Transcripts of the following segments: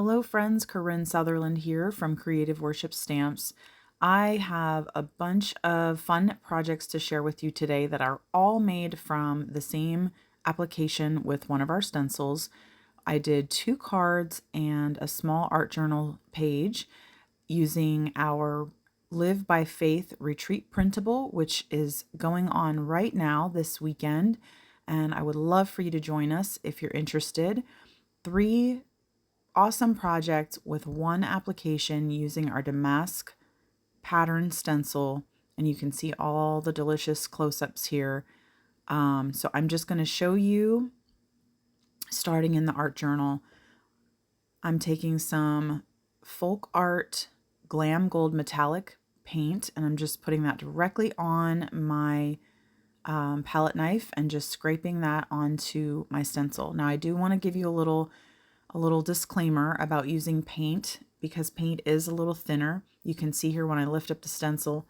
Hello friends, Corinne Sutherland here from Creative Worship Stamps. I have a bunch of fun projects to share with you today that are all made from the same application with one of our stencils. I did 2 cards and a small art journal page using our Live by Faith Retreat Printable, which is going on right now this weekend, and I would love for you to join us if you're interested. 3 awesome project with one application using our damask pattern stencil, and you can see all the delicious close-ups here. So I'm just going to show you, starting in the art journal. I'm taking some folk art glam gold metallic paint, and I'm just putting that directly on my palette knife and just scraping that onto my stencil. Now I do want to give you a little disclaimer about using paint, because paint is a little thinner. You can see here when I lift up the stencil,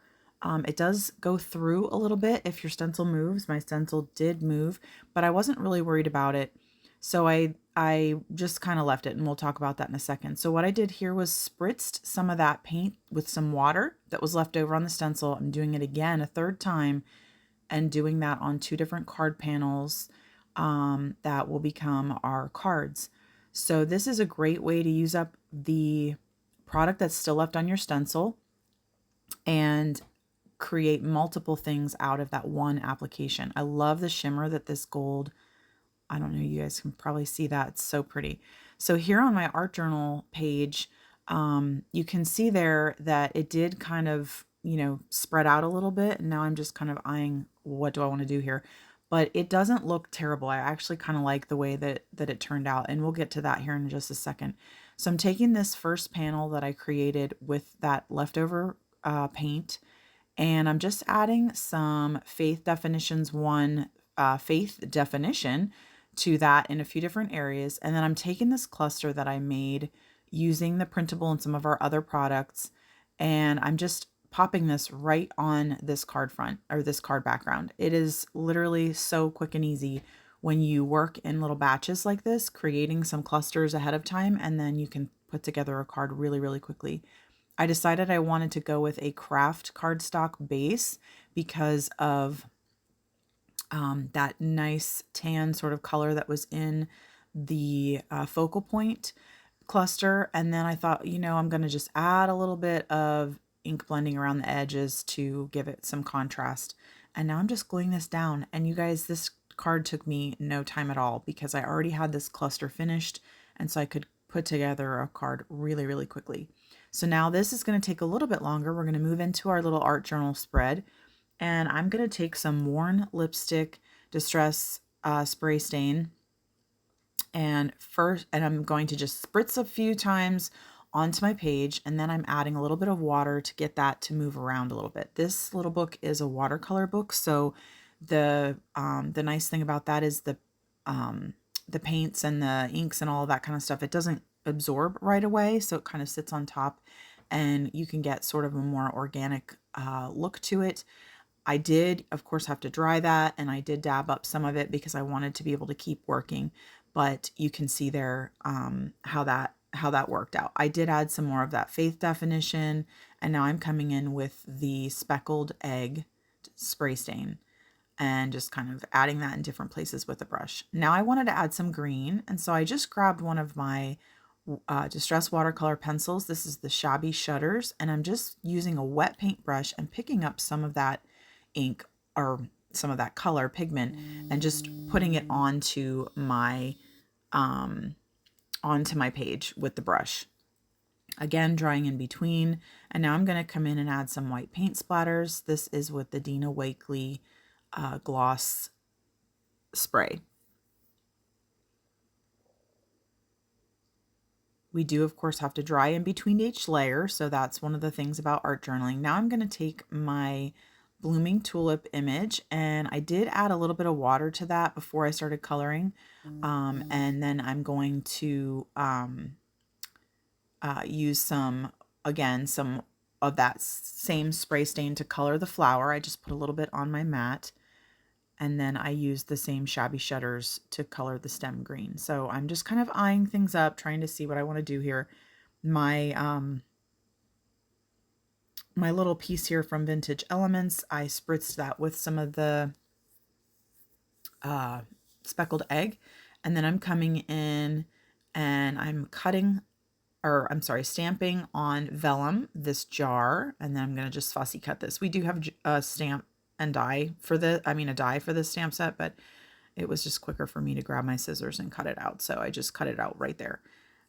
it does go through a little bit if your stencil moves. My stencil did move, but I wasn't really worried about it. So I just kind of left it, and we'll talk about that in a second. So what I did here was spritzed some of that paint with some water that was left over on the stencil. I'm doing it again a third time and doing that on 2 different card panels that will become our cards. So this is a great way to use up the product that's still left on your stencil and create multiple things out of that one application. I love the shimmer that this gold, I don't know, you guys can probably see that. It's so pretty. So here on my art journal page, you can see there that it did kind of, spread out a little bit. And now I'm just kind of eyeing, what do I want to do here? But it doesn't look terrible. I actually kind of like the way that it turned out, and we'll get to that here in just a second. So I'm taking this first panel that I created with that leftover paint, and I'm just adding some Faith Definitions 1 faith definition to that in a few different areas. And then I'm taking this cluster that I made using the Printable and some of our other products, and I'm just popping this right on this card front, or this card background. It is literally so quick and easy when you work in little batches like this, creating some clusters ahead of time, and then you can put together a card really, really quickly. I decided I wanted to go with a craft cardstock base because of that nice tan sort of color that was in the focal point cluster. And then I thought, I'm going to just add a little bit of ink blending around the edges to give it some contrast. And now I'm just gluing this down. And you guys, this card took me no time at all because I already had this cluster finished. And so I could put together a card really, really quickly. So now this is going to take a little bit longer. We're going to move into our little art journal spread. And I'm going to take some worn lipstick distress spray stain. And I'm going to just spritz a few times onto my page, and then I'm adding a little bit of water to get that to move around a little bit. This little book is a watercolor book, so the nice thing about that is the paints and the inks and all of that kind of stuff, it doesn't absorb right away, so it kind of sits on top, and you can get sort of a more organic look to it. I did, of course, have to dry that, and I did dab up some of it because I wanted to be able to keep working. But you can see there how that worked out. I did add some more of that faith definition, and now I'm coming in with the speckled egg spray stain and just kind of adding that in different places with a brush. Now I wanted to add some green, and so I just grabbed one of my distress watercolor pencils. This is the Shabby Shutters, and I'm just using a wet paintbrush and picking up some of that ink or some of that color pigment and just putting it onto my page with the brush. Again, drying in between. And now I'm going to come in and add some white paint splatters. This is with the Dina Wakley gloss spray. We do, of course, have to dry in between each layer, so that's one of the things about art journaling. Now I'm going to take my blooming tulip image, and I did add a little bit of water to that before I started coloring, and then I'm going to use some of that same spray stain to color the flower. I just put a little bit on my mat, And then I used the same shabby shutters to color the stem green. So I'm just kind of eyeing things up, trying to see what I want to do here. My little piece here from Vintage Elements, I spritzed that with some of the speckled egg. And then I'm coming in and I'm stamping on vellum this jar. And then I'm going to just fussy cut this. We do have a stamp and die for a die for this stamp set, but it was just quicker for me to grab my scissors and cut it out. So I just cut it out right there.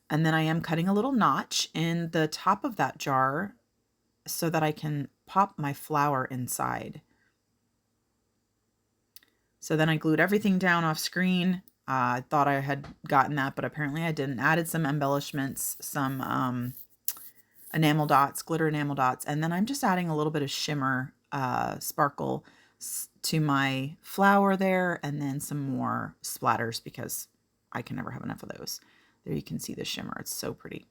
And then I am cutting a little notch in the top of that jar so that I can pop my flower inside. So then I glued everything down off screen. I thought I had gotten that, but apparently I didn't. Added some embellishments, some enamel dots, glitter enamel dots, and then I'm just adding a little bit of shimmer sparkle to my flower there, and then some more splatters because I can never have enough of those. There you can see the shimmer. It's so pretty.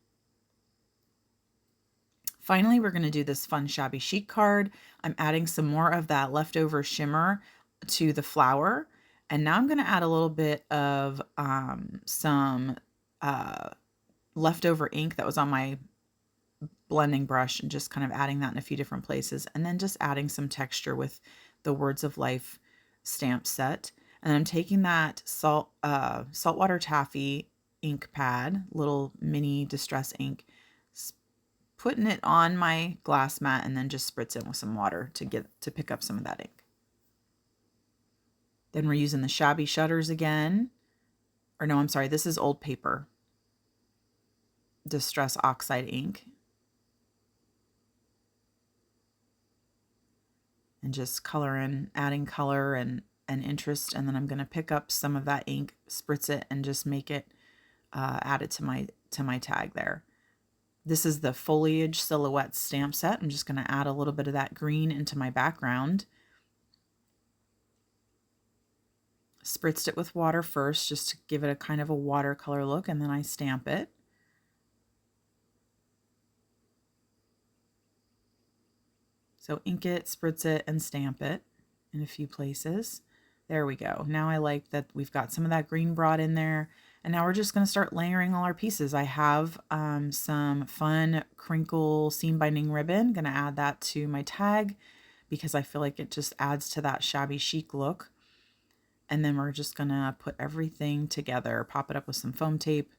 Finally, we're going to do this fun shabby chic card. I'm adding some more of that leftover shimmer to the flower. And now I'm going to add a little bit of some leftover ink that was on my blending brush and just kind of adding that in a few different places. And then just adding some texture with the Words of Life stamp set. And I'm taking that saltwater taffy ink pad, little mini distress ink, putting it on my glass mat, and then just spritz it with some water to pick up some of that ink. Then we're using the shabby shutters again. Or no, I'm sorry, this is old paper. Distress oxide ink. And just coloring, adding color and interest. And then I'm going to pick up some of that ink, spritz it, and just make it add it to my tag there. This is the Foliage Silhouette stamp set. I'm just going to add a little bit of that green into my background. Spritzed it with water first just to give it a kind of a watercolor look, and then I stamp it. So ink it, spritz it, and stamp it in a few places. There we go. Now I like that we've got some of that green brought in there. And now we're just going to start layering all our pieces. I have some fun crinkle seam binding ribbon. Going to add that to my tag because I feel like it just adds to that shabby chic look. And then we're just going to put everything together, pop it up with some foam tape.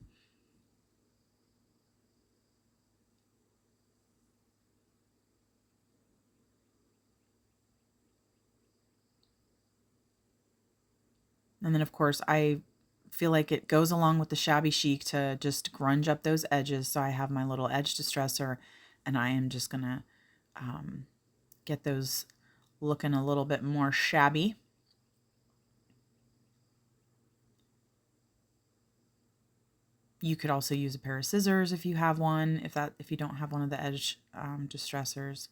And then, of course, I feel like it goes along with the shabby chic to just grunge up those edges. So I have my little edge distresser, and I am just going to get those looking a little bit more shabby. You could also use a pair of scissors if you have one, if you don't have one of the edge distressors.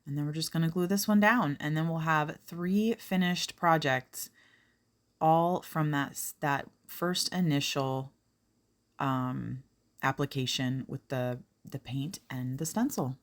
And then we're just going to glue this one down, and then we'll have 3 finished projects, all from that first initial application with the paint and the stencil.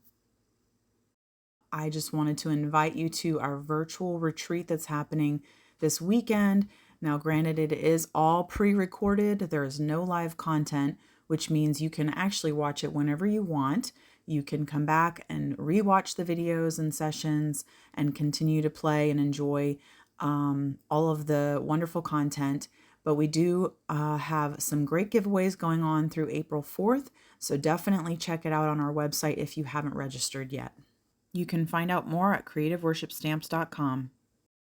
I just wanted to invite you to our virtual retreat that's happening this weekend. Now, granted, it is all pre-recorded. There is no live content, which means you can actually watch it whenever you want. You can come back and rewatch the videos and sessions and continue to play and enjoy all of the wonderful content. But we do have some great giveaways going on through April 4th. So definitely check it out on our website if you haven't registered yet. You can find out more at creativeworshipstamps.com.